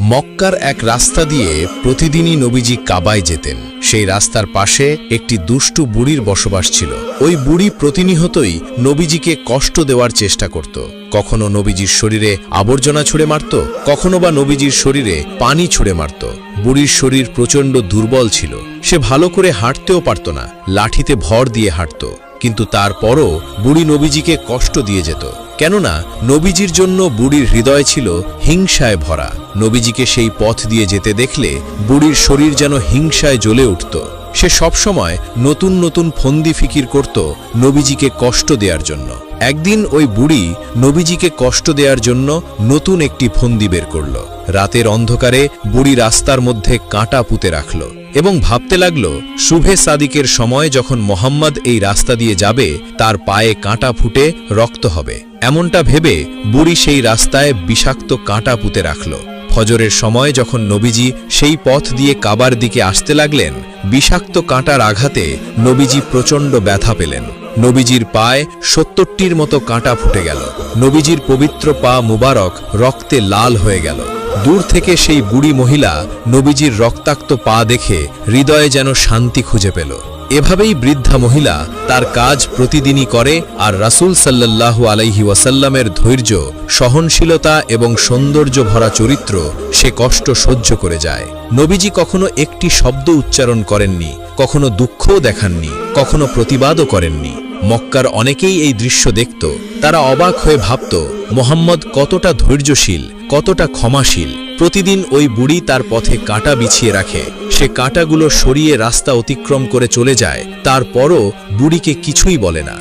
মক্কার এক রাস্তা দিয়ে প্রতিদিনই নবীজি কাবায় যেতেন। সেই রাস্তার পাশে একটি দুষ্টু বুড়ির বসবাস ছিল। ওই বুড়ি প্রতিনিয়তই নবীজিকে কষ্ট দেওয়ার চেষ্টা করত। কখনো নবীজির শরীরে আবর্জনা ছুঁড়ে মারত, কখনো বা নবীজির শরীরে পানি ছুঁড়ে মারত। বুড়ির শরীর প্রচণ্ড দুর্বল ছিল, সে ভালো করে হাঁটতেও পারত না, লাঠিতে ভর দিয়ে হাঁটত। কিন্তু তারপরও বুড়ি নবীজিকে কষ্ট দিয়ে যেত, কেননা নবীজির জন্য বুড়ির হৃদয় ছিল হিংসায় ভরা। নবীজিকে সেই পথ দিয়ে যেতে দেখলে বুড়ির শরীর যেন হিংসায় জ্বলে উঠত। সে সবসময় নতুন নতুন ফন্দি ফিকির করত নবীজিকে কষ্ট দেওয়ার জন্য। একদিন ওই বুড়ি নবীজিকে কষ্ট দেওয়ার জন্য নতুন একটি ফন্দি বের করল। রাতের অন্ধকারে বুড়ি রাস্তার মধ্যে কাঁটা পুঁতে রাখল এবং ভাবতে লাগল, শুভে সাদিকের সময় যখন মোহাম্মদ এই রাস্তা দিয়ে যাবে তার পায়ে কাঁটা ফুটে রক্ত হবে। এমনটা ভেবে বুড়ি সেই রাস্তায় বিষাক্ত কাঁটা পুঁতে রাখল। ফজরের সময় যখন নবীজি সেই পথ দিয়ে কাবার দিকে আসতে লাগলেন, বিষাক্ত কাঁটার আঘাতে নবীজি প্রচণ্ড ব্যথা পেলেন। নবীজির পায়ে ৭০টির মতো কাঁটা ফুটে গেল। নবীজির পবিত্র পা মুবারক রক্তে লাল হয়ে গেল। দূর থেকে সেই বুড়ি মহিলা নবীজির রক্তাক্ত পা দেখে হৃদয়ে যেন শান্তি খুঁজে পেল। এভাবেই বৃদ্ধা মহিলা তার কাজ প্রতিদিনই করে, আর রাসূল সাল্লাল্লাহু আলাইহি ওয়াসাল্লামের ধৈর্য, সহনশীলতা এবং সৌন্দর্য ভরা চরিত্র সে কষ্ট সহ্য করে যায়। নবীজি কখনো একটি শব্দ উচ্চারণ করেননি, কখনো দুঃখও দেখাননি, কখনো প্রতিবাদও করেননি। মক্কার অনেকেই এই দৃশ্য দেখত। তারা অবাক হয়ে ভাবত, মোহাম্মদ কতটা ধৈর্যশীল, কতটা ক্ষমাশীল। প্রতিদিন ওই বুড়ি তার পথে কাঁটা বিছিয়ে রাখে, সে কাঁটাগুলো সরিয়ে রাস্তা অতিক্রম করে চলে যায়, তারপরও বুড়িকে কিছুই বলে না।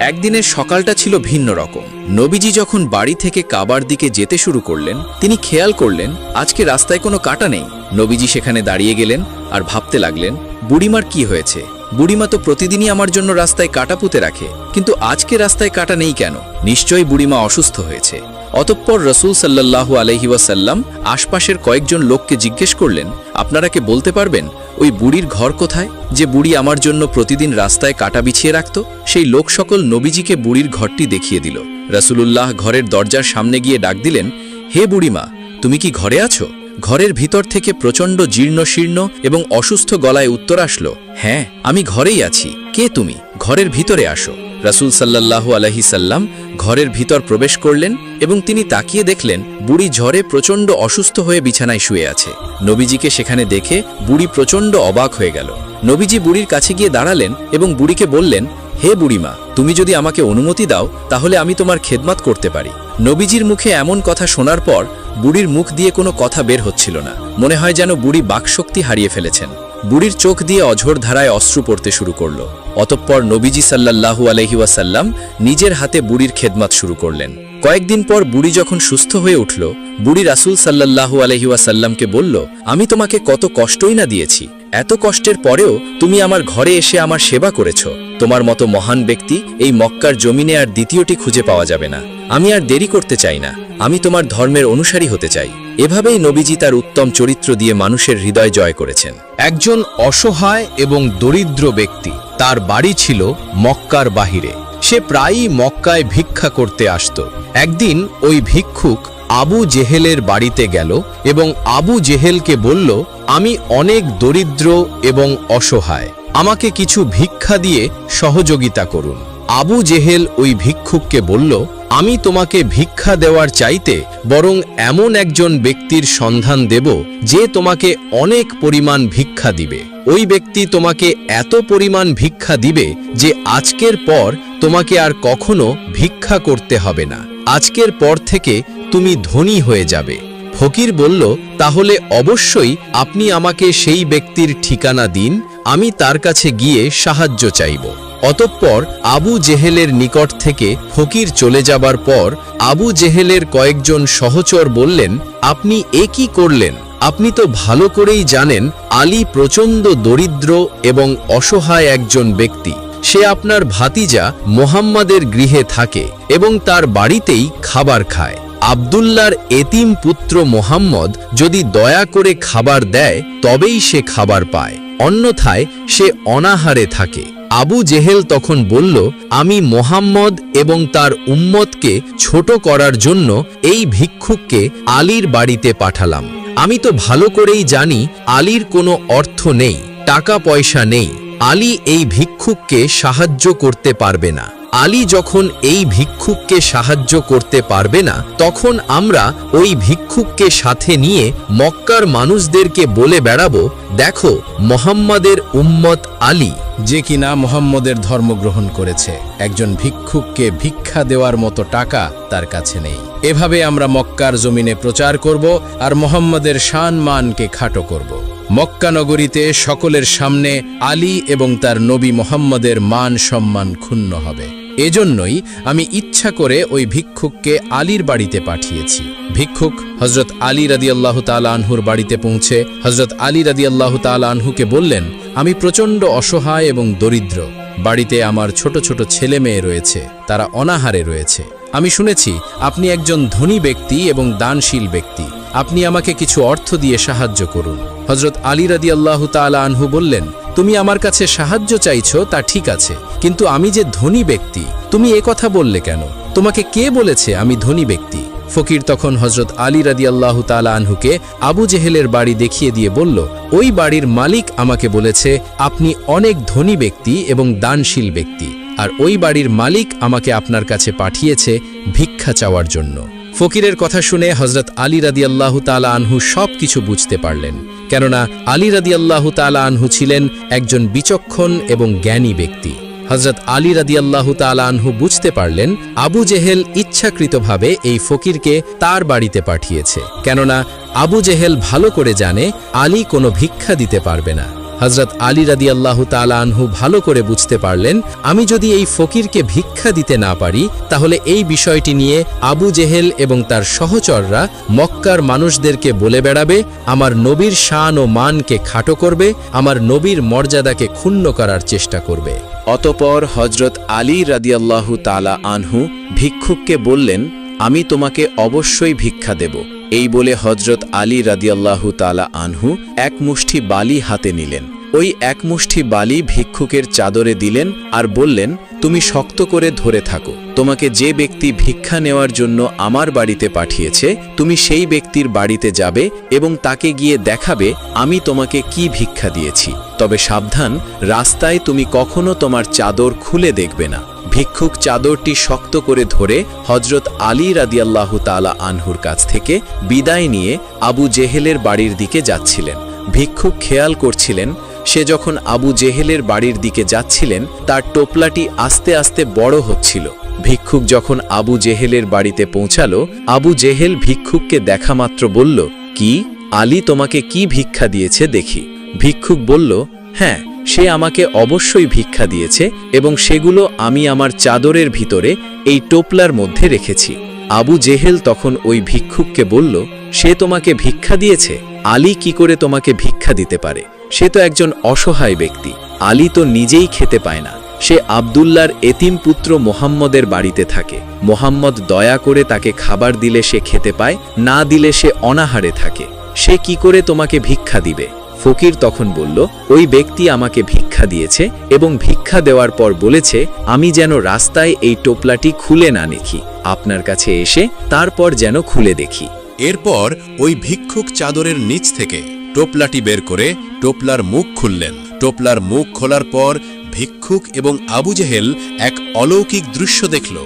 একদিনের সকালটা ছিল ভিন্ন রকম। নবীজি যখন বাড়ি থেকে কাবার দিকে যেতে শুরু করলেন, তিনি খেয়াল করলেন আজকে রাস্তায় কোনো কাঁটা নেই। নবীজি সেখানে দাঁড়িয়ে গেলেন আর ভাবতে লাগলেন, বুড়িমার কি হয়েছে? বুড়িমা তো প্রতিদিনই আমার জন্য রাস্তায় কাঁটা পুঁতে রাখে, কিন্তু আজকে রাস্তায় কাঁটা নেই কেন? নিশ্চয়ই বুড়িমা অসুস্থ হয়েছে। অতঃপর রাসূল সাল্লাল্লাহু আলাইহি ওয়াসাল্লাম আশপাশের কয়েকজন লোককে জিজ্ঞেস করলেন, আপনারা কে বলতে পারবেন ওই বুড়ির ঘর কোথায়, যে বুড়ি আমার জন্য প্রতিদিন রাস্তায় কাঁটা বিছিয়ে রাখত? সেই লোক সকল নবীজিকে বুড়ির ঘরটি দেখিয়ে দিল। রাসূলুল্লাহ ঘরের দরজার সামনে গিয়ে ডাক দিলেন, হে বুড়িমা, তুমি কি ঘরে আছো? ঘরের ভিতর থেকে প্রচণ্ড জীর্ণ শীর্ণ এবং অসুস্থ গলায় উত্তর আসলো, হ্যাঁ, আমি ঘরেই আছি। কে তুমি? ঘরের ভিতরে আসো। রাসূল সাল্লাল্লাহু আলাইহি সাল্লাম ঘরের ভিতর প্রবেশ করলেন এবং তিনি তাকিয়ে দেখলেন বুড়ি জ্বরে প্রচণ্ড অসুস্থ হয়ে বিছানায় শুয়ে আছে। নবীজিকে সেখানে দেখে বুড়ি প্রচণ্ড অবাক হয়ে গেল। নবীজি বুড়ির কাছে গিয়ে দাঁড়ালেন এবং বুড়িকে বললেন, হে বুড়িমা, তুমি যদি আমাকে অনুমতি দাও তাহলে আমি তোমার খেদমত করতে পারি। নবীজির মুখে এমন কথা শোনার পর বুড়ির মুখ দিয়ে কোনো কথা বের হচ্ছিল না। মনে হয় যেন বুড়ি বাকশক্তি হারিয়ে ফেলেছেন। বুড়ির চোখ দিয়ে অঝোর ধারায় অশ্রু পড়তে শুরু করল। অতঃপর নবীজি সাল্লাল্লাহু আলাইহি ওয়াসাল্লাম নিজের হাতে বুড়ির খেদমত শুরু করলেন। কয়েকদিন পর বুড়ি যখন সুস্থ হয়ে উঠল, বুড়ি রাসূল সাল্লাল্লাহু আলাইহি ওয়াসাল্লামকে বলল, আমি তোমাকে কত কষ্টই না দিয়েছি, এত কষ্টের পরেও তুমি আমার ঘরে এসে আমার সেবা করেছ। তোমার মতো মহান ব্যক্তি এই মক্কার জমিনে আর দ্বিতীয়টি খুঁজে পাওয়া যাবে না। আমি আর দেরি করতে চাই না, আমি তোমার ধর্মের অনুসারী হতে চাই। এভাবেই নবীজি তার উত্তম চরিত্র দিয়ে মানুষের হৃদয় জয় করেছেন। একজন অসহায় এবং দরিদ্র ব্যক্তি, তার বাড়ি ছিল মক্কার বাহিরে। সে প্রায়ই মক্কায় ভিক্ষা করতে আসত। একদিন ওই ভিক্ষুক আবু জেহেলের বাড়িতে গেল এবং আবু জেহেলকে বলল, আমি অনেক দরিদ্র এবং অসহায়, আমাকে কিছু ভিক্ষা দিয়ে সহযোগিতা করুন। আবু জেহেল ওই ভিক্ষুককে বলল, আমি তোমাকে ভিক্ষা দেওয়ার চাইতে বরং এমন একজন ব্যক্তির সন্ধান দেব যে তোমাকে অনেক পরিমাণ ভিক্ষা দিবে। ওই ব্যক্তি তোমাকে এত পরিমাণ ভিক্ষা দিবে যে আজকের পর তোমাকে আর কখনো ভিক্ষা করতে হবে না। আজকের পর থেকে তুমি ধনী হয়ে যাবে। ফকির বলল, তাহলে অবশ্যই আপনি আমাকে সেই ব্যক্তির ঠিকানা দিন, আমি তার কাছে গিয়ে সাহায্য চাইব। অতঃপর আবু জেহেলের নিকট থেকে ফকির চলে যাবার পর আবু জেহেলের কয়েকজন সহচর বললেন, আপনি এ কি করলেন? আপনি তো ভালো করেই জানেন আলী প্রচণ্ড দরিদ্র এবং অসহায় একজন ব্যক্তি। সে আপনার ভাতিজা মোহাম্মদের গৃহে থাকে এবং তার বাড়িতেই খাবার খায়। আব্দুল্লাহর এতিম পুত্র মোহাম্মদ যদি দয়া করে খাবার দেয় তবেই সে খাবার পায়, অন্যথায় সে অনাহারে থাকে। আবু জেহেল তখন বলল, আমি মোহাম্মদ এবং তার উম্মতকে ছোট করার জন্য এই ভিক্ষুককে আলীর বাড়িতে পাঠালাম। আমি তো ভালো করেই জানি আলীর কোনো অর্থ নেই, টাকা পয়সা নেই। আলী এই ভিক্ষুককে সাহায্য করতে পারবে না। আলী যখন এই ভিক্ষুককে সাহায্য করতে পারবে না, তখন আমরা ওই ভিক্ষুককে সাথে নিয়ে মক্কার মানুষদেরকে বলে বেড়াবো, দেখো মোহাম্মদের উম্মত আলী, যে কিনা মোহাম্মদের ধর্ম গ্রহণ করেছে। একজন ভিক্ষুককে ভিক্ষা দেওয়ার মতো টাকা তার কাছে নেই। এভাবে আমরা মক্কার জমিনে প্রচার করব আর মোহাম্মদের শান মানকে খাটো করব। মক্কা নগরীতে সকলের সামনে আলী এবং তার নবী মোহাম্মদের মান সম্মান ক্ষুণ্ণ হবে। এজন্যই আমি ইচ্ছা করে ওই ভিক্ষুককে আলীর বাড়িতে পাঠিয়েছি। ভিক্ষুক হযরত আলী রাদিয়াল্লাহু তাআলা আনহুর বাড়িতে পৌঁছে হযরত আলী রাদিয়াল্লাহু তাআলা আনহুকে বললেন, আমি প্রচণ্ড অসহায় এবং দরিদ্র। বাড়িতে আমার ছোট ছোট ছেলে মেয়ে রয়েছে, তারা অনাহারে রয়েছে। আমি শুনেছি আপনি একজন ধনী ব্যক্তি এবং দানশীল ব্যক্তি, আপনি আমাকে কিছু অর্থ দিয়ে সাহায্য করুন। হযরত আলী রাদিয়াল্লাহু তাআলা আনহু বললেন, তুমি আমার কাছে সাহায্য চাইছো তা ঠিক আছে, কিন্তু আমি যে ধনী ব্যক্তি, তুমি এ কথা বললে কেন? তোমাকে কে বলেছে আমি ধনী ব্যক্তি? ফকির তখন হযরত আলী রাদিয়াল্লাহু তাআলা আনহুকে আবু জেহেলের বাড়ি দেখিয়ে দিয়ে বলল, ওই বাড়ির মালিক আমাকে বলেছে আপনি অনেক ধনী ব্যক্তি এবং দানশীল ব্যক্তি, আর ওই বাড়ির মালিক আমাকে আপনার কাছে পাঠিয়েছে ভিক্ষা চাওয়ার জন্য। ফকিরের কথা শুনে হযরত আলী রাদিয়াল্লাহু তাআলা আনহু সব কিছু বুঝতে পারলেন, কেননা আলী রাদিয়াল্লাহু তাআলা আনহু ছিলেন একজন বিচক্ষণ এবং জ্ঞানী ব্যক্তি। হযরত আলী রাদিয়াল্লাহু তাআলা আনহু বুঝতে পারলেন আবু জেহেল ইচ্ছাকৃতভাবে এই ফকিরকে তার বাড়িতে পাঠিয়েছে, কেননা আবু জেহেল ভালো করে জানে আলী কোনো ভিক্ষা দিতে পারবে না। হযরত আলী রাদিয়াল্লাহু তাআলা আনহু ভালো করে বুঝতে পারলেন, আমি যদি এই ফকিরকে ভিক্ষা দিতে না পারি, তাহলে এই বিষয়টি নিয়ে আবু জেহেল এবং তার সহচররা মক্কার মানুষদেরকে বলে বেড়াবে, আমার নবীর শান ও মানকে খাটো করবে, আমার নবীর মর্যাদাকে ক্ষুণ্ণ করার চেষ্টা করবে। অতঃপর হযরত আলী রাদিয়াল্লাহু তাআলা আনহু ভিক্ষুককে বললেন, আমি তোমাকে অবশ্যই ভিক্ষা দেব। এই বলে হযরত আলী রাদিয়াল্লাহু তাআলা আনহু এক মুষ্টি বালি হাতে নিলেন। ওই এক মুষ্টি বালি ভিক্ষুকের চাদরে দিলেন আর বললেন, তুমি শক্ত করে ধরে থাকো। তোমাকে যে ব্যক্তি ভিক্ষা নেওয়ার জন্য আমার বাড়িতে পাঠিয়েছে, তুমি সেই ব্যক্তির বাড়িতে যাবে এবং তাকে গিয়ে দেখাবে আমি তোমাকে কি ভিক্ষা দিয়েছি। তবে সাবধান, রাস্তায় তুমি কখনো তোমার চাদর খুলে দেখবে না। ভিক্ষুক চাদরটি শক্ত করে ধরে হযরত আলী রাদিয়াল্লাহু তাআলা আনহুর কাছ থেকে বিদায় নিয়ে আবু জেহেলের বাড়ির দিকে যাচ্ছিলেন। ভিক্ষুক খেয়াল করছিলেন, সে যখন আবু জেহেলের বাড়ির দিকে যাচ্ছিলেন, তার টোপলাটি আস্তে আস্তে বড় হচ্ছিল। ভিক্ষুক যখন আবু জেহেলের বাড়িতে পৌঁছালো, আবু জেহেল ভিক্ষুককে দেখা মাত্র বলল, কি আলী তোমাকে কি ভিক্ষা দিয়েছে দেখি। ভিক্ষুক বলল, হ্যাঁ, সে আমাকে অবশ্যই ভিক্ষা দিয়েছে এবং সেগুলো আমি আমার চাদরের ভিতরে এই টোপলার মধ্যে রেখেছি। আবু জেহেল তখন ওই ভিক্ষুককে বলল, সে তোমাকে ভিক্ষা দিয়েছে? আলী কি করে তোমাকে ভিক্ষা দিতে পারে? সে তো একজন অসহায় ব্যক্তি। আলী তো নিজেই খেতে পায় না। সে আব্দুল্লাহর এতিম পুত্র মোহাম্মদের বাড়িতে থাকে। মোহাম্মদ দয়া করে তাকে খাবার দিলে সে খেতে পায়, না দিলে সে অনাহারে থাকে। সে কি করে তোমাকে ভিক্ষা দিবে? ফকির তখন বলল, ওই ব্যক্তি আমাকে ভিক্ষা দিয়েছে এবং ভিক্ষা দেওয়ার পর বলেছে আমি যেন রাস্তায় এই টোপলাটি খুলে না দেখি, আপনার কাছে এসে তারপর যেন খুলে দেখি। এরপর ওই ভিক্ষুক চাদরের নিচ থেকে টোপলাটি বের করে টোপলার মুখ খুললেন। টোপলার মুখ খোলার পর ভিক্ষুক এবং আবু জেহেল এক অলৌকিক দৃশ্য দেখল।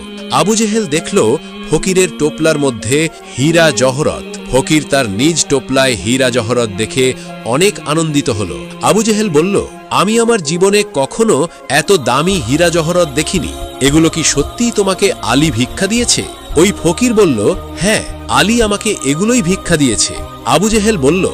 আবু জেহেল দেখল ফকিরের টোপলার মধ্যে হীরা জহরত। ফকির তার নিজ টোপলায় হীরা জহরত দেখে অনেক আনন্দিত হল। আবু জেহেল বলল, আমি আমার জীবনে কখনো এত দামি হীরা জহরত দেখিনি। এগুলো কি সত্যিই তোমাকে আলী ভিক্ষা দিয়েছে? ওই ফকির বলল, হ্যাঁ, আলী আমাকে এগুলোই ভিক্ষা দিয়েছে। আবু জেহেল বলল,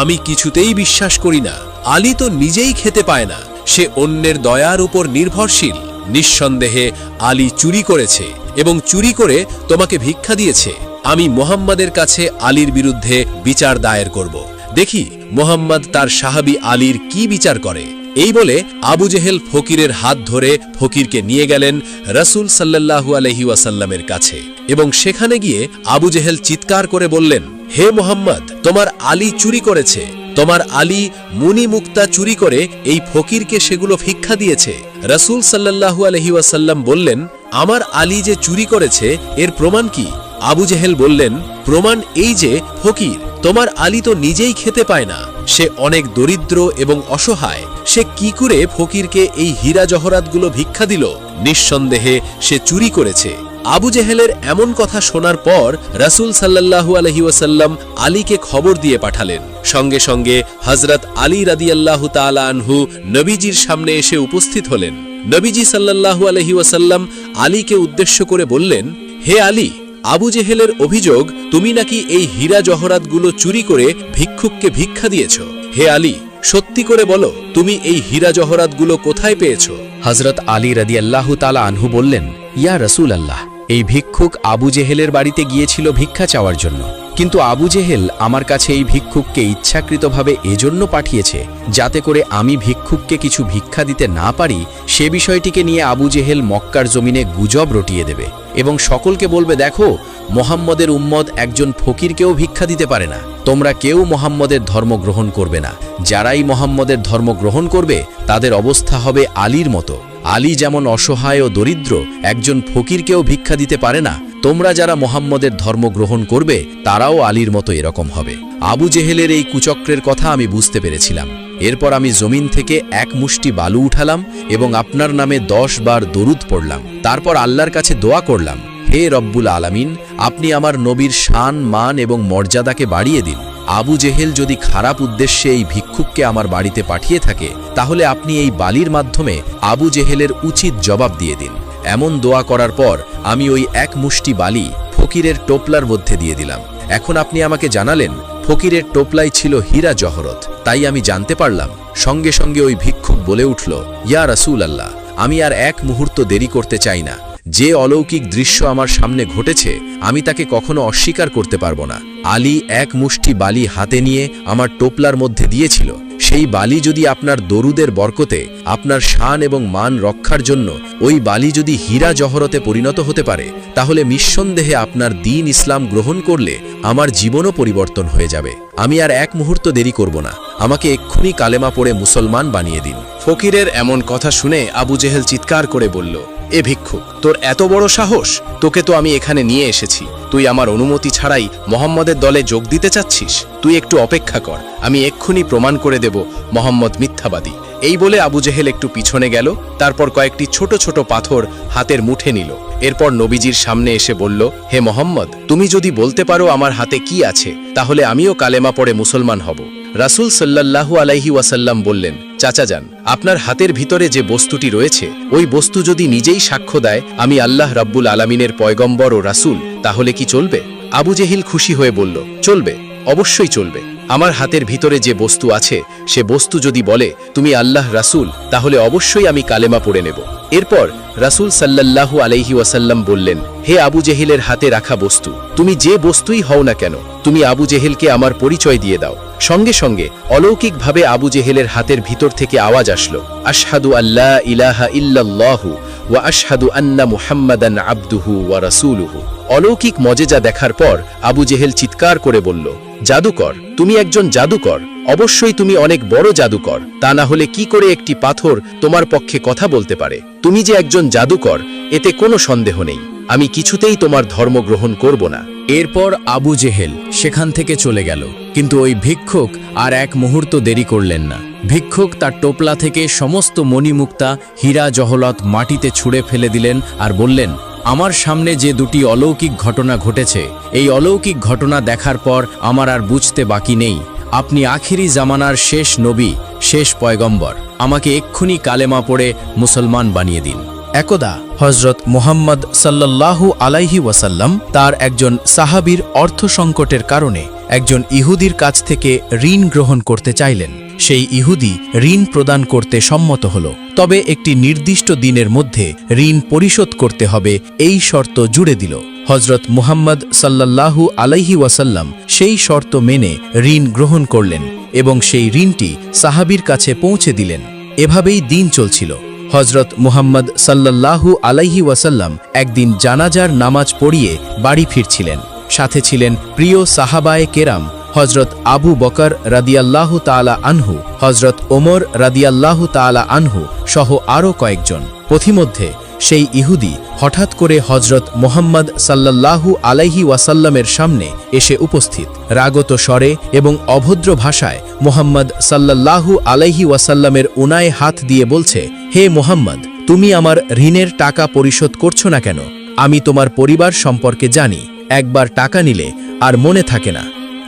আমি কিছুতেই বিশ্বাস করি না। আলী তো নিজেই খেতে পায় না, সে অন্যের দয়ার উপর নির্ভরশীল। নিঃসন্দেহে আলী চুরি করেছে এবং চুরি করে তোমাকে ভিক্ষা দিয়েছে। আমি মুহাম্মাদের কাছে আলীর বিরুদ্ধে বিচার দায়ের করব। দেখি মুহাম্মদ তার সাহাবী আলীর কি বিচার করে। এই বলে আবু জেহেল ফকিরের হাত ধরে ফকিরকে নিয়ে গেলেন রাসূল সাল্লাল্লাহু আলাইহি ওয়াসাল্লামের কাছে এবং সেখানে গিয়ে আবু জেহেল চিৎকার করে বললেন, হে মুহাম্মদ, তোমার আলী চুরি করেছে। তোমার আলী মুনি মুক্তা চুরি করে এই ফকিরকে সেগুলো ভিক্ষা দিয়েছে। রাসূল সাল্লাল্লাহু আলাইহি ওয়াসাল্লাম বললেন, আমার আলী যে চুরি করেছে এর প্রমাণ কি? আবু জেহেল বললেন, প্রমাণ এই যে ফকির, তোমার আলী তো নিজেই খেতে পায় না, সে অনেক দরিদ্র এবং অসহায়, সে কি করে ফকিরকে এই হীরা জহরাতগুলো ভিক্ষা দিল? নিঃসন্দেহে সে চুরি করেছে। আবু জেহেলের এমন কথা শোনার পর রাসূল সাল্লাল্লাহু আলাইহি ওয়াসাল্লাম আলীকে খবর দিয়ে পাঠালেন। সঙ্গে সঙ্গে হযরত আলী রাদিয়াল্লাহু তাআলা আনহু নবীজির সামনে এসে উপস্থিত হলেন। নবীজি সাল্লাল্লাহু আলাইহি ওয়াসাল্লাম আলীকে উদ্দেশ্য করে বললেন, হে আলী, আবু জেহেলের অভিযোগ তুমি নাকি এই হীরা জহরাতগুলো চুরি করে ভিক্ষুককে ভিক্ষা দিয়েছ। হে আলী, সত্যি করে বলো, তুমি এই হীরা জহরাতগুলো কোথায় পেয়েছ? হযরত আলী রাদিয়াল্লাহু তাআলা আনহু বললেন, ইয়া রাসূলুল্লাহ, এই ভিক্ষুক আবু জেহেলের বাড়িতে গিয়েছিল ভিক্ষা চাওয়ার জন্য, কিন্তু আবু জেহেল আমার কাছে এই ভিক্ষুককে ইচ্ছাকৃতভাবে এজন্য পাঠিয়েছে যাতে করে আমি ভিক্ষুককে কিছু ভিক্ষা দিতে না পারি। সে বিষয়টিকে নিয়ে আবু জেহেল মক্কার জমিনে গুজব রটিয়ে দেবে এবং সকলকে বলবে, দেখো, মোহাম্মদের উম্মত একজন ফকিরকেও ভিক্ষা দিতে পারে না, তোমরা কেউ মোহাম্মদের ধর্ম গ্রহণ করবে না। যারাই মোহাম্মদের ধর্ম গ্রহণ করবে তাদের অবস্থা হবে আলীর মতো। আলী যেমন অসহায় ও দরিদ্র, একজন ফকিরকেও ভিক্ষা দিতে পারে না, তোমরা যারা মোহাম্মদের ধর্ম গ্রহণ করবে তারাও আলীর মতো এরকম হবে। আবু জেহেলের এই কুচক্রের কথা আমি বুঝতে পেরেছিলাম। এরপর আমি জমিন থেকে এক মুষ্টি বালু উঠালাম এবং আপনার নামে 10 বার দরুদ পড়লাম। তারপর আল্লাহর কাছে দোয়া করলাম, হে রব্বুল আলামিন, আপনি আমার নবীর শান, মান এবং মর্যাদাকে বাড়িয়ে দিন। আবু জেহেল যদি খারাপ উদ্দেশ্যে এই ভিক্ষুককে আমার বাড়িতে পাঠিয়ে থাকে, তাহলে আপনি এই বালির মাধ্যমে আবু জেহেলের উচিত জবাব দিয়ে দিন। এমন দোয়া করার পর আমি ওই এক মুষ্টি বালি ফকিরের টোপলার মধ্যে দিয়ে দিলাম। এখন আপনি আমাকে জানালেন ফকিরের টোপলাই ছিল হীরা জহরত। তাই আমি জানতে পারলাম। সঙ্গে সঙ্গে ওই ভিক্ষুক বলে উঠল, ইয়া রাসূলুল্লাহ, আমি আর এক মুহূর্ত দেরি করতে চাই না। যে অলৌকিক দৃশ্য আমার সামনে ঘটেছে আমি তাকে কখনো অস্বীকার করতে পারবো না। আলী এক মুষ্টি বালি হাতে নিয়ে আমার টোপলার মধ্যে দিয়েছিল। সেই বালি যদি আপনার দরুদের বরকতে, আপনার শান এবং মান রক্ষার জন্য ওই বালি যদি হীরা জহরতে পরিণত হতে পারে, তাহলে নিঃসন্দেহে আপনার দ্বীন ইসলাম গ্রহণ করলে আমার জীবনও পরিবর্তন হয়ে যাবে। আমি আর এক মুহূর্ত দেরি করব না, আমাকে এক্ষুনি কালেমা পড়ে মুসলমান বানিয়ে দিন। ফকিরের এমন কথা শুনে আবু জেহেল চিৎকার করে বলল, এ ভিক্ষুক, তোর এত বড় সাহস! তোকে তো আমি এখানে নিয়ে এসেছি, তুই আমার অনুমতি ছাড়াই মোহাম্মদের দলে যোগ দিতে চাচ্ছিস? তুই একটু অপেক্ষা কর, আমি এক্ষুনি প্রমাণ করে দেব মোহাম্মদ মিথ্যাবাদী। এই বলে আবু জেহেল একটু পিছনে গেল, তারপর কয়েকটি ছোট ছোট পাথর হাতের মুঠে নিল। এরপর নবীজির সামনে এসে বলল, হে মোহাম্মদ, তুমি যদি বলতে পারো আমার হাতে কি আছে, তাহলে আমিও কালেমা পড়ে মুসলমান হব। রাসূল সাল্লাল্লাহু আলাইহি ওয়াসাল্লাম বললেন, চাচা যান, আপনার হাতের ভিতরে যে বস্তুটি রয়েছে ওই বস্তু যদি নিজেই সাক্ষ্য দেয় আমি আল্লাহ রাব্বুল আলামিনের পয়গম্বর ও রাসূল, তাহলে কি চলবে? আবু জেহিল খুশি হয়ে বলল, চলবে, অবশ্যই চলবে। আমার হাতের ভিতরে যে বস্তু আছে সে বস্তু যদি বলে তুমি আল্লাহ রাসূল, তাহলে অবশ্যই আমি কালেমা পড়ে নেব। এরপর রাসূল সাল্লাল্লাহু আলাইহি ওয়াসাল্লাম বললেন, হে আবু জেহিলের হাতে রাখা বস্তু, তুমি যে বস্তুই হও না কেন, তুমি আবু জেহেলকে আমার পরিচয় দিয়ে দাও। সঙ্গে সঙ্গে অলৌকিকভাবে আবু জেহেলের হাতের ভিতর থেকে আওয়াজ আসলো, আশহাদু আল্লা ইলাহা ইল্লাল্লাহু ওয়া আশহাদু আন্না মুহাম্মাদান আবদুহু ওয়া রাসূলুহু। অলৌকিক মজেজা দেখার পর আবু জেহেল চিৎকার করে বলল, জাদুকর, তুমি একজন জাদুকর, অবশ্যই তুমি অনেক বড় জাদুকর, তা না হলে কি করে একটি পাথর তোমার পক্ষে কথা বলতে পারে? তুমি যে একজন জাদুকর এতে কোনো সন্দেহ নেই, আমি কিছুতেই তোমার ধর্ম গ্রহণ করব না। এরপর আবু জেহেল সেখান থেকে চলে গেল, কিন্তু ওই ভিক্ষুক আর এক মুহূর্ত দেরি করলেন না। ভিক্ষুক তার টোপলা থেকে সমস্ত মণিমুক্তা, হীরা জহরত মাটিতে ছুঁড়ে ফেলে দিলেন আর বললেন, আমার সামনে যে দুটি অলৌকিক ঘটনা ঘটেছে, এই অলৌকিক ঘটনা দেখার পর আমার আর বুঝতে বাকি নেই, আপনি আখিরি জামানার শেষ নবী, শেষ পয়গম্বর। আমাকে এক্ষুনি কালেমা পড়ে মুসলমান বানিয়ে দিন। একদা হযরত মুহাম্মদ সাল্লাল্লাহু আলাইহি ওয়াসাল্লাম তার একজন সাহাবীর অর্থ সংকটের কারণে একজন ইহুদির কাছ থেকে ঋণ গ্রহণ করতে চাইলেন। সেই ইহুদি ঋণ প্রদান করতে সম্মত হল, তবে একটি নির্দিষ্ট দিনের মধ্যে ঋণ পরিশোধ করতে হবে এই শর্ত জুড়ে দিল। হযরত মুহাম্মদ সাল্লাল্লাহু আলাইহি ওয়াসাল্লাম সেই শর্ত মেনে ঋণ গ্রহণ করলেন এবং সেই ঋণটি সাহাবীর কাছে পৌঁছে দিলেন। এভাবেই দিন চলছিল। হযরত মুহাম্মদ সাল্লাল্লাহু আলাইহি ওয়াসাল্লাম একদিন জানাজার নামাজ পড়িয়ে বাড়ি ফিরছিলেন। সাথে ছিলেন প্রিয় সাহাবায়ে কেরাম হজরত আবু বকর রাদিয়াল্লাহু তাআলা আনহু, হজরত ওমর রাদিয়াল্লাহু তাআলা আনহু সহ আরও কয়েকজন। পথিমধ্যে সেই ইহুদি হঠাৎ করে হজরত মোহাম্মদ সাল্লাল্লাহু আলাইহি ওয়াসাল্লামের সামনে এসে উপস্থিত। রাগত স্বরে এবং অভদ্র ভাষায় মোহাম্মদ সাল্লাল্লাহু আলাইহি ওয়াসাল্লামের উনায় হাত দিয়ে বলছে, হে মোহাম্মদ, তুমি আমার ঋণের টাকা পরিশোধ করছো না কেন? আমি তোমার পরিবার সম্পর্কে জানি, একবার টাকা নিলে আর মনে থাকে না।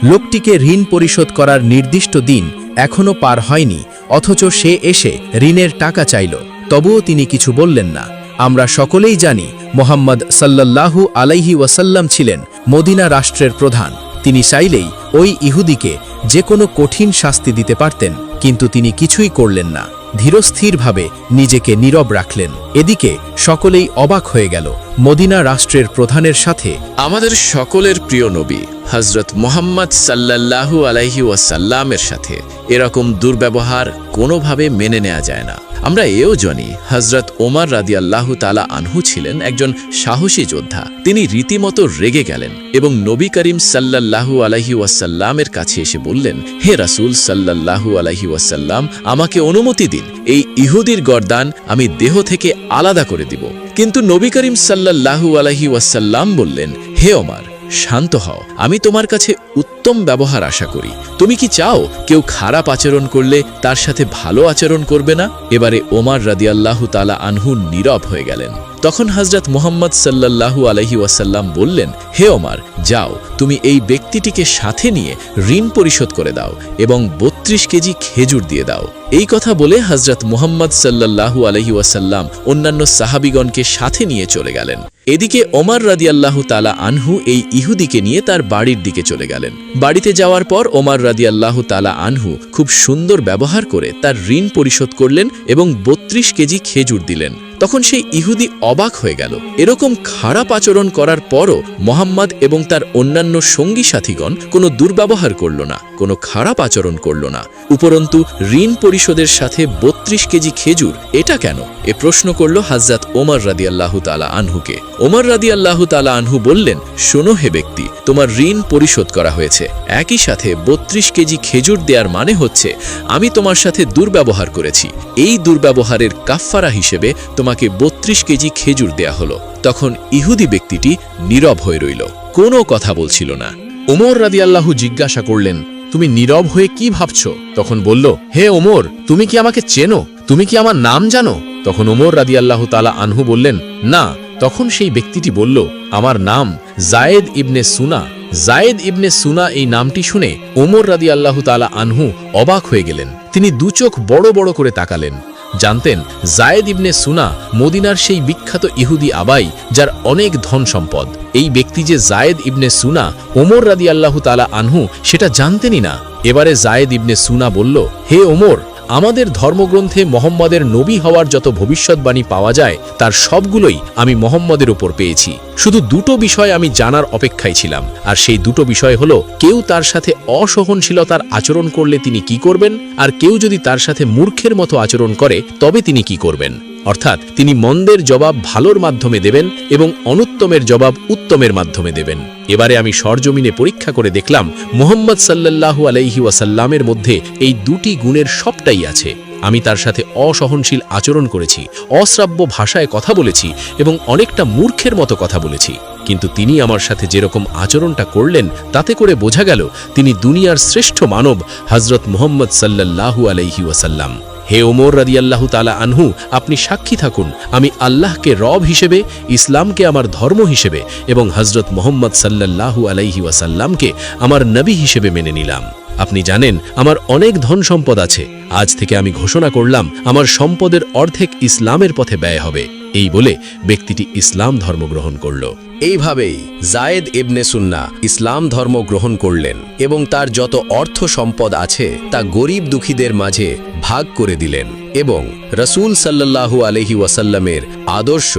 লোকটিকে ঋণ পরিশোধ করার নির্দিষ্ট দিন এখনও পার হয়নি, অথচ সে এসে ঋণের টাকা চাইল, তবুও তিনি কিছু বললেন না। আমরা সকলেই জানি মোহাম্মদ সাল্লাল্লাহু আলাইহি ওয়াসাল্লাম ছিলেন মদিনা রাষ্ট্রের প্রধান। তিনি চাইলেই ওই ইহুদিকে যে কোনো কঠিন শাস্তি দিতে পারতেন, কিন্তু তিনি কিছুই করলেন না। ধীরস্থিরভাবে নিজেকে নীরব রাখলেন। এদিকে সকলেই অবাক হয়ে গেল মদিনা রাষ্ট্রের প্রধানের সাথে আমাদের সকলের প্রিয় নবী হজরত মোহাম্মদ সাল্লাল্লাহু আলাইহি ওয়াসাল্লামের সাথে এরকম দুর্ব্যবহার কোনোভাবে মেনে নেওয়া যায় না। আমরা এও জানি হজরত ওমর রাদিয়াল্লাহু তাআলা আনহু ছিলেন একজন সাহসী যোদ্ধা। তিনি রীতিমতো রেগে গেলেন এবং নবী করিম সাল্লাল্লাহু আলাইহি ওয়াসাল্লামের কাছে এসে বললেন, হে রাসূল সাল্লাল্লাহু আলাইহি ওয়াসাল্লাম, আমাকে অনুমতি দিন, এই ইহুদির গর্দান আমি দেহ থেকে আলাদা করে দিব। কিন্তু নবী করিম সাল্লাল্লাহু আলাইহি ওয়াসাল্লাম বললেন, হে ওমর, শান্ত হও, আমি তোমার কাছে উত্তম ব্যবহার আশা করি। তুমি কি চাও কেউ খারাপ আচরণ করলে তার সাথে ভালো আচরণ করবে না? এবারে ওমর রাদিয়াল্লাহু তাআলা আনহু নীরব হয়ে গেলেন। তখন হযরত মুহাম্মদ সাল্লাল্লাহু আলাইহি ওয়াসাল্লাম বললেন, হে ওমর, যাও, তুমি এই ব্যক্তিটিকে সাথে নিয়ে ঋণ পরিশোধ করে দাও এবং 32 কেজি খেজুর দিয়ে দাও। এই কথা বলে হযরত মুহাম্মদ সাল্লাল্লাহু আলাইহি ওয়াসাল্লাম অন্যান্য সাহাবীগণকে সাথে নিয়ে চলে গেলেন। এদিকে ওমর রাদিয়াল্লাহু তাআলা আনহু এই ইহুদিকে নিয়ে তার বাড়ির দিকে চলে গেলেন। বাড়িতে যাওয়ার পর ওমর রাদিয়াল্লাহু তাআলা আনহু খুব সুন্দর ব্যবহার করে তার ঋণ পরিশোধ করলেন এবং 32 কেজি খেজুর দিলেন। তখন সেই ইহুদি অবাক হয়ে গেল। এরকম খারাপ আচরণ করার পরও মোহাম্মদ এবং তার অন্যান্য সঙ্গী সাথীগণ কোনো দুর্ব্যবহার করল না, কোনো খারাপ আচরণ করল না। উপরন্তু ঋণ পরিশোধের সাথে 32 কেজি খেজুর, এটা কেন? এ প্রশ্ন করল হযরত ওমর রাদিয়াল্লাহু তাআলা আনহুকে। ওমর রাদিয়াল্লাহু তাআলা আনহু বললেন, শোনো হে ব্যক্তি, তোমার ঋণ পরিশোধ করা হয়েছে। একই সাথে 32 কেজি খেজুর দেওয়ার মানে হচ্ছে আমি তোমার সাথে দুর্ব্যবহার করেছি। এই দুর্ব্যবহারের কাফফারা হিসেবে তোমাকে 32 কেজি খেজুর দেয়া হলো। তখন ইহুদি ব্যক্তিটি নীরব হয়ে রইল, কোনো কথা বলছিল না। ওমর রাদিয়াল্লাহু জিজ্ঞাসা করলেন, তুমি নীরব হয়ে কি ভাবছ? তখন বলল, হে ওমর, তুমি কি আমাকে চেনো? তুমি কি আমার নাম জানো? তখন ওমর রাদিয়াল্লাহু তাআলা আনহু বললেন, না। তখন সেই ব্যক্তিটি বলল, আমার নাম জায়েদ ইবনে সুনা। জায়েদ ইবনে সুনা এই নামটি শুনে ওমর রাদিয়াল্লাহু তাআলা আনহু অবাক হয়ে গেলেন। তিনি দুচোখ বড় বড় করে তাকালেন। জানতেন জায়েদ ইবনে সুনা মদিনার সেই বিখ্যাত ইহুদি আবাই, যার অনেক ধন সম্পদ। এই ব্যক্তি যে জায়েদ ইবনে সুনা ওমর রাদিয়াল্লাহু তাআলা আনহু সেটা জানতেনই না। এবারে জায়েদ ইবনে সুনা বলল, হে ওমর, আমাদের ধর্মগ্রন্থে মোহাম্মদের নবী হওয়ার যত ভবিষ্যৎবাণী পাওয়া যায় তার সবগুলোই আমি মোহাম্মদের উপর পেয়েছি। শুধু দুটো বিষয় আমি জানার অপেক্ষায় ছিলাম, আর সেই দুটো বিষয় হলো, কেউ তার সাথে অসহনশীলতার আচরণ করলে তিনি কি করবেন, আর কেউ যদি তার সাথে মূর্খের মতো আচরণ করে তবে তিনি কি করবেন। অর্থাৎ তিনি মন্দের জবাব ভালোর মাধ্যমে দেবেন এবং অনুত্তমের জবাব উত্তমের মাধ্যমে দেবেন। এবারে আমি সরজমিনে পরীক্ষা করে দেখলাম মুহাম্মদ সাল্লাল্লাহু আলাইহি ওয়াসাল্লামের মধ্যে এই দুটি গুণের সবটাই আছে। আমি তার সাথে অসহনশীল আচরণ করেছি, অশ্রাব্য ভাষায় কথা বলেছি এবং অনেকটা মূর্খের মতো কথা বলেছি, কিন্তু তিনি আমার সাথে যেরকম আচরণটা করলেন তাতে করে বোঝা গেল তিনি দুনিয়ার শ্রেষ্ঠ মানব হযরত মুহাম্মদ সাল্লাল্লাহু আলাইহি ওয়াসাল্লাম। হে ওমর রাদিয়াল্লাহু তাআলা আনহু, আপনি সাক্ষী থাকুন, আমি আল্লাহকে রব হিসেবে, ইসলামকে আমার ধর্ম হিসেবে এবং হযরত মুহাম্মদ সাল্লাল্লাহু আলাইহি ওয়াসাল্লামকে আমার নবী হিসেবে মেনে নিলাম। আপনি জানেন আমার অনেক ধন সম্পদ আছে। আজ থেকে আমি ঘোষণা করলাম আমার সম্পদের অর্ধেক ইসলামের পথে ব্যয় হবে। এই বলে ব্যক্তিটি ইসলাম ধর্ম গ্রহণ করল। এইভাবেই জায়েদ ইবনে সুন্না ইসলাম ধর্ম গ্রহণ করলেন এবং তার যত অর্থ সম্পদ আছে তা গরিব দুঃখীদের মাঝে ভাগ করে দিলেন এবং রাসূল সাল্লাল্লাহু আলাইহি ওয়াসাল্লামের আদর্শ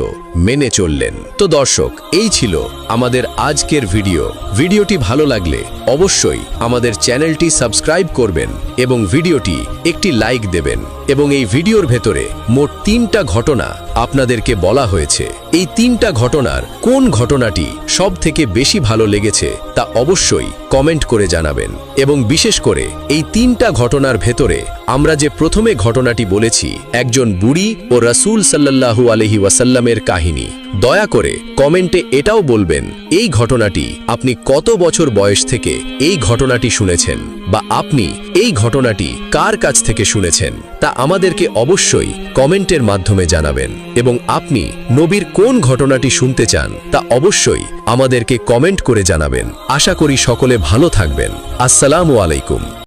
মেনে চললেন। তো দর্শক, এই ছিল আমাদের আজকের ভিডিওটি ভালো লাগলে অবশ্যই আমাদের চ্যানেলটি সাবস্ক্রাইব করবেন এবং ভিডিওটি একটি লাইক দেবেন। এবং এই ভিডিওর ভেতরে মোট 3টা ঘটনা আপনাদেরকে বলা হয়েছে। এই 3টা ঘটনার কোন ঘটনাটি সব থেকে বেশি ভালো লেগেছে তা অবশ্যই কমেন্ট করে জানাবেন। এবং বিশেষ করে এই 3টা ঘটনার ভেতরে আমরা যে প্রথমে ঘটনাটি বলেছি, একজন বুড়ি ও রাসূল সাল্লাল্লাহু আলাইহি ওয়াসাল্লামের কাহিনী, দয়া করে কমেন্টে এটাও বলবেন এই ঘটনাটি আপনি কত বছর বয়স থেকে এই ঘটনাটি শুনেছেন, বা আপনি এই ঘটনাটি কার কাছ থেকে শুনেছেন তা আমাদেরকে অবশ্যই কমেন্টের মাধ্যমে জানাবেন। এবং আপনি নবীর কোন ঘটনাটি শুনতে চান তা অবশ্যই আমাদেরকে কমেন্ট করে জানাবেন। আশা করি সকলে ভালো থাকবেন। আসসালামু আলাইকুম।